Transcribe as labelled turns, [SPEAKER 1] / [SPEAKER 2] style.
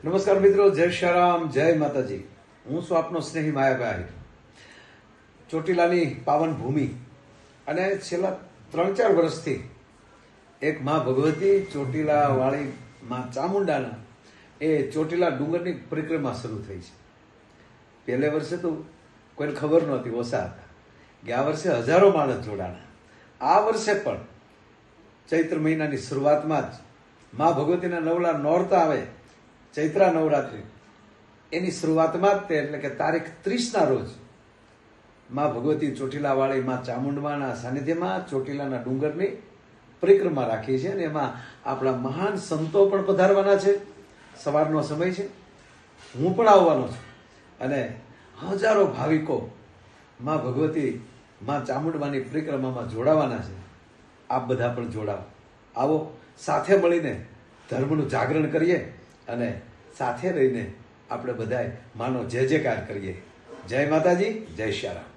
[SPEAKER 1] નમસ્કાર મિત્રો, જય શ્રી રામ, જય માતાજી. હું છું આપનો સ્નેહી માયાભાઈ. ચોટીલાની પાવન ભૂમિ અને છેલ્લા 3-4 વર્ષથી એક માં ભગવતી ચોટીલા વાળી માં ચામુંડાના એ ચોટીલા ડુંગરની પરિક્રમા શરૂ થઈ છે. પહેલે વર્ષે તો કોઈને ખબર નહોતી, ઓછા હતા. ગયા વર્ષે હજારો માણસ જોડાણા. આ વર્ષે પણ ચૈત્ર મહિનાની શરૂઆતમાં જ માં ભગવતીના નવલા નોરતા આવે, ચૈત્રા નવરાત્રિ, એની શરૂઆતમાં જ તે એટલે કે તારીખ 30ના રોજ માં ભગવતી ચોટીલાવાળી માં ચામુંડમાના સાનિધ્યમાં ચોટીલાના ડુંગરની પરિક્રમા રાખી છે અને એમાં આપણા મહાન સંતો પણ પધારવાના છે. સવારનો સમય છે, હું પણ આવવાનો છું અને હજારો ભાવિકો માં ભગવતી માં ચામુંડમાની પરિક્રમામાં જોડાવાના છે. આપ બધા પણ જોડાવો, આવો, સાથે મળીને ધર્મનું જાગરણ કરીએ અને સાથે રહીને આપણે બધાય માનો જય જયકાર કરીએ. જય માતાજી, જય શ્રી રામ.